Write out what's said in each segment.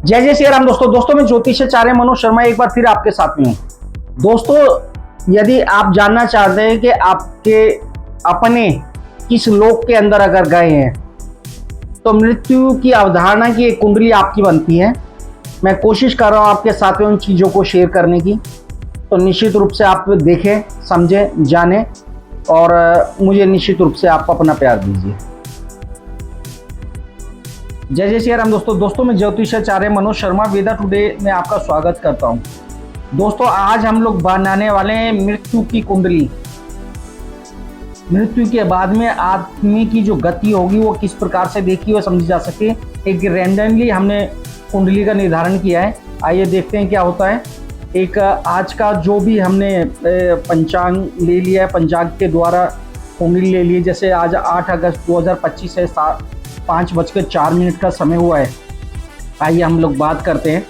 जय जय श्री राम। दोस्तों मैं ज्योतिषाचार्य मनोज शर्मा एक बार फिर आपके साथ में हूँ। दोस्तों, यदि आप जानना चाहते हैं कि आपके अपने किस लोक के अंदर अगर गए हैं तो मृत्यु की अवधारणा की एक कुंडली आपकी बनती है। मैं कोशिश कर रहा हूँ आपके साथ में उन चीज़ों को शेयर करने की, तो निश्चित रूप से आप देखें, समझें, जानें और मुझे निश्चित रूप से आप अपना प्यार दीजिए। जय जय श्री राम। दोस्तों मैं ज्योतिषाचार्य मनोज शर्मा वेदा टुडे में आपका स्वागत करता हूं। दोस्तों, आज हम लोग बनाने वाले हैं मृत्यु की कुंडली। मृत्यु के बाद में आदमी की जो गति होगी वो किस प्रकार से देखी और समझी जा सके, एक रैंडमली हमने कुंडली का निर्धारण किया है। आइए देखते हैं क्या होता है। एक आज का जो भी हमने पंचांग ले लिया है, पंचांग के द्वारा कुंडली ले ली। जैसे आज 8 अगस्त 2025 है, 5:04 का समय हुआ है। आइए हम लोग बात करते हैं।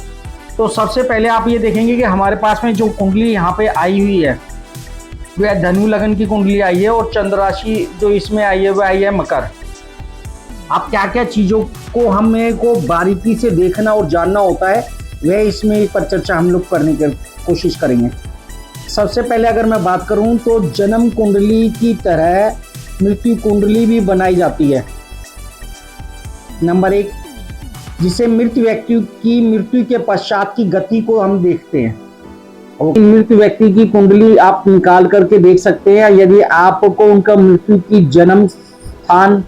तो सबसे पहले आप ये देखेंगे कि हमारे पास में जो कुंडली यहाँ पे आई हुई है वह धनु लगन की कुंडली आई है और चंद्र राशि जो इसमें आई है वह आई है मकर। आप क्या क्या चीज़ों को हमें को बारीकी से देखना और जानना होता है वह इसमें पर चर्चा हम लोग करने की कोशिश करेंगे। सबसे पहले अगर मैं बात करूँ तो जन्म कुंडली की तरह मृत्यु कुंडली भी बनाई जाती है। नंबर 1, जिसे मृत व्यक्ति की मृत्यु के पश्चात की गति को हम देखते हैं। मृत व्यक्ति की कुंडली आप निकाल करके देख सकते हैं। यदि आपको उनका मृत्यु की जन्म स्थान,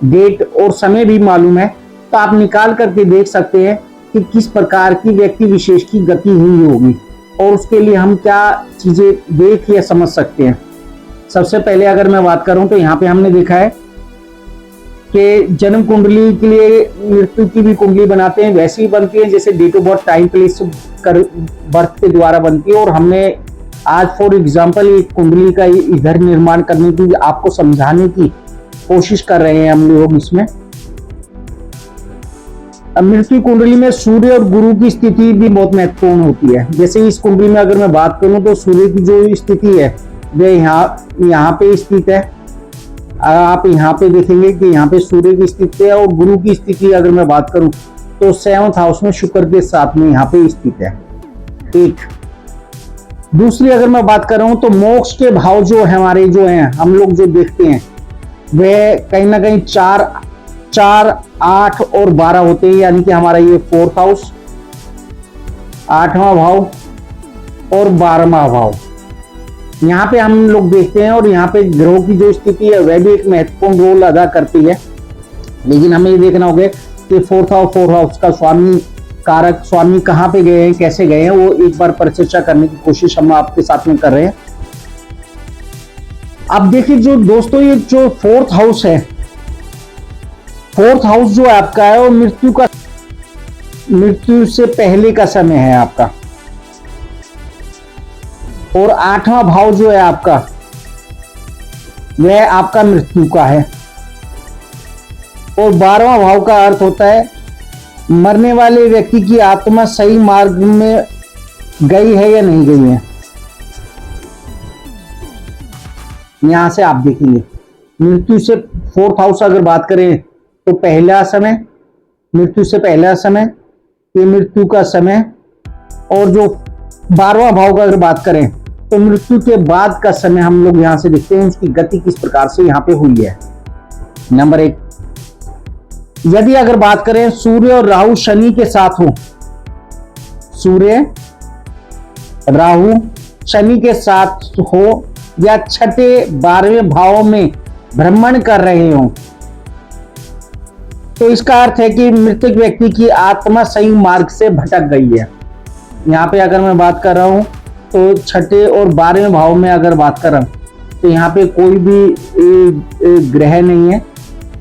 डेट और समय भी मालूम है तो आप निकाल करके देख सकते हैं कि किस प्रकार की व्यक्ति विशेष की गति हुई होगी और उसके लिए हम क्या चीजें देख या समझ सकते हैं। सबसे पहले अगर मैं बात करूं तो यहाँ पे हमने देखा है कि जन्म कुंडली के लिए मृत्यु की भी कुंडली बनाते हैं, वैसी ही बनती है जैसे date of birth, time, place birth के द्वारा बनती है। और हमने आज फॉर एग्जांपल एक कुंडली का इधर निर्माण करने की, आपको समझाने की कोशिश कर रहे हैं हम लोग इसमें। मृत्यु कुंडली में सूर्य और गुरु की स्थिति भी बहुत महत्वपूर्ण होती है। जैसे इस कुंडली में अगर मैं बात करूं तो सूर्य की जो स्थिति है वह यहाँ पे स्थित है। आप यहाँ पे देखेंगे कि यहाँ पे सूर्य की स्थिति है और गुरु की स्थिति अगर मैं बात करूं तो 7th हाउस में शुक्र के साथ में यहाँ पे स्थित है। एक दूसरी अगर मैं बात कर रहा हूं तो मोक्ष के भाव जो हमारे जो हैं हम लोग जो देखते हैं वह कहीं ना कहीं 4, 8 और 12 होते हैं। यानी कि हमारा ये 4th हाउस, 8वां भाव और 12वां भाव यहाँ पे हम लोग देखते हैं। और यहाँ पे ग्रहों की जो स्थिति है वह भी एक महत्वपूर्ण रोल अदा करती है। लेकिन हमें ये देखना होगा कि 4th हाउस का स्वामी कारक, स्वामी कहाँ पे गए हैं, कैसे गए हैं, वो एक बार परिचर्चा करने की कोशिश हम आपके साथ में कर रहे हैं। अब देखिए जो दोस्तों, ये जो 4th हाउस है, 4th हाउस जो आपका है वो मृत्यु से पहले का समय है आपका। और 8वां भाव जो है आपका वह आपका मृत्यु का है। और 12वां भाव का अर्थ होता है मरने वाले व्यक्ति की आत्मा सही मार्ग में गई है या नहीं गई है। यहां से आप देखेंगे मृत्यु से 4th हाउस अगर बात करें तो पहला समय, मृत्यु से पहला समय, ये मृत्यु का समय। और जो 12वां भाव का अगर बात करें तो मृत्यु के बाद का समय हम लोग यहां से देखते हैं उसकी गति किस प्रकार से यहां पे हुई है। नंबर 1, यदि अगर बात करें सूर्य और राहु शनि के साथ हो, सूर्य राहु शनि के साथ हो या 6ठे 12वें भाव में भ्रमण कर रहे हो तो इसका अर्थ है कि मृतक व्यक्ति की आत्मा सही मार्ग से भटक गई है। यहाँ पे अगर मैं बात कर रहा हूं तो 6ठे और 12वें भाव में अगर बात कर रहा हूं तो यहाँ पे कोई भी ग्रह नहीं है।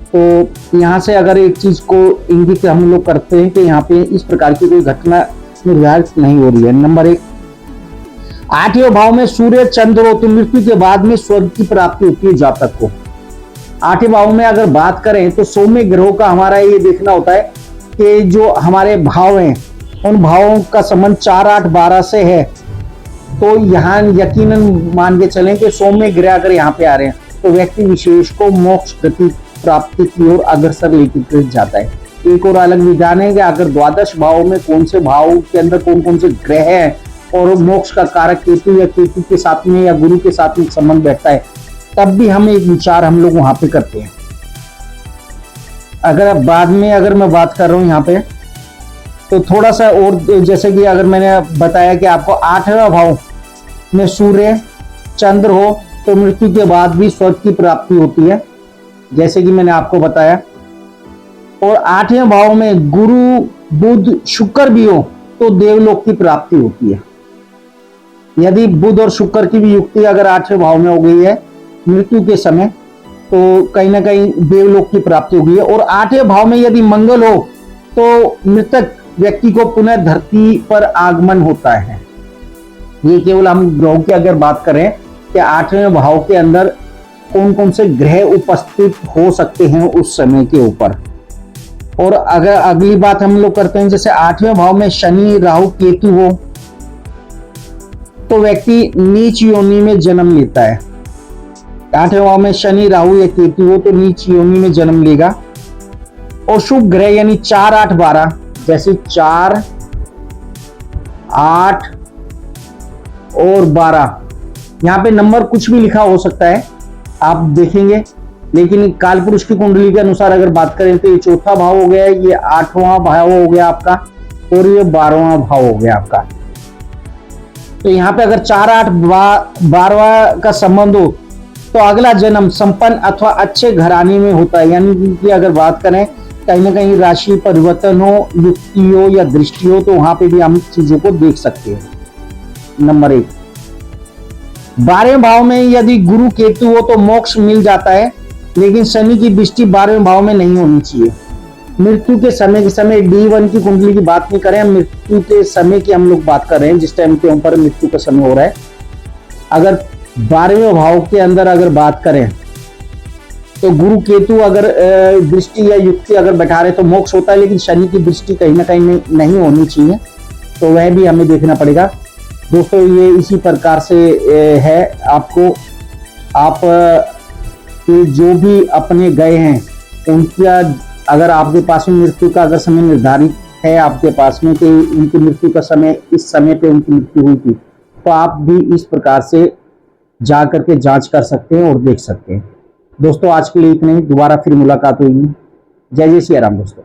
तो यहाँ से अगर एक चीज को इंगित हम लोग करते हैं कि यहाँ पे इस प्रकार की कोई घटना निर्धारित नहीं हो रही है। नंबर 1, 8वें भाव में सूर्य चंद्र हो तो मृत्यु के बाद में स्वर्ग की प्राप्ति होती है जातक को। 8वें भाव में अगर बात करें तो सौम्य ग्रहों का हमारा ये देखना होता है कि जो हमारे भाव हैं उन भावों का संबंध 4, 8, 12 से है। तो यहाँ यकीनन मान के चलें कि सौम्य ग्रह अगर यहाँ पे आ रहे हैं तो व्यक्ति विशेष को मोक्ष गति प्राप्ति की ओर अग्रसर लेकर जाता है। एक और अलग विधान है कि अगर द्वादश भाव में कौन से भाव के अंदर कौन कौन से ग्रह हैं और मोक्ष का कारक केतु या केतु के साथ में या गुरु के साथ में संबंध बैठता है, तब भी हम एक विचार हम लोग वहां पे करते हैं। अगर बाद में अगर मैं बात कर रहा हूं यहाँ पे तो थोड़ा सा और, जैसे कि अगर मैंने बताया कि आपको 8वें भाव में सूर्य चंद्र हो तो मृत्यु के बाद भी स्वर्ग की प्राप्ति होती है, जैसे कि मैंने आपको बताया। और 8वें भाव में गुरु बुध शुक्र भी हो तो देवलोक की प्राप्ति होती है। यदि बुध और शुक्र की भी युक्ति अगर 8वें भाव में हो गई है मृत्यु के समय तो कहीं ना कहीं देवलोक की प्राप्ति हो गई है। और 8वें भाव में यदि मंगल हो तो मृतक व्यक्ति को पुनः धरती पर आगमन होता है। ये केवल हम ग्रहों की अगर बात करें कि 8वें भाव के अंदर कौन कौन से ग्रह उपस्थित हो सकते हैं उस समय के ऊपर। और अगर अगली बात हम लोग करते हैं, जैसे 8वें भाव में शनि राहु केतु हो तो व्यक्ति नीच योनि में जन्म लेता है। 8वें भाव में शनि राहु या केतु हो तो नीच योनि में जन्म लेगा। और शुभ ग्रह यानी 4 8 12, जैसे 4 8 और 12, यहाँ पे नंबर कुछ भी लिखा हो सकता है आप देखेंगे, लेकिन काल पुरुष की कुंडली के अनुसार अगर बात करें तो ये 4था भाव हो गया, ये 8वां भाव हो गया आपका और ये 12वां भाव हो गया आपका। तो यहाँ पे अगर 4 8 12 का संबंध हो तो अगला जन्म संपन्न अथवा अच्छे घराने में होता है। यानी कि अगर बात करें कहीं ना कहीं राशि परिवर्तन हो, युक्ति हो या दृष्टि हो तो वहां पे भी हम चीजों को देख सकते हैं। नंबर 1, 12वें भाव में यदि गुरु केतु हो तो मोक्ष मिल जाता है, लेकिन शनि की दृष्टि 12वें भाव में नहीं होनी चाहिए। मृत्यु के समय D1 की कुंडली की बात नहीं करें, मृत्यु के समय की हम लोग बात कर रहे हैं, जिस टाइम के ऊपर मृत्यु का समय हो रहा है। अगर 12वें भाव के अंदर अगर बात करें तो गुरु केतु अगर दृष्टि या युक्ति अगर बैठा रहे तो मोक्ष होता है, लेकिन शनि की दृष्टि कहीं ना कहीं नहीं होनी चाहिए, तो वह भी हमें देखना पड़ेगा। दोस्तों ये इसी प्रकार से है। आपको आप जो भी अपने गए हैं उनका अगर आपके पास में मृत्यु का अगर समय निर्धारित है आपके पास में कि उनकी मृत्यु का समय इस समय पे उनकी मृत्यु हुई थी, तो आप भी इस प्रकार से जा करके जांच कर सकते हैं और देख सकते हैं। दोस्तों आज के लिए इतने ही, दोबारा फिर मुलाकात होगी। जय जय सिया राम दोस्तों।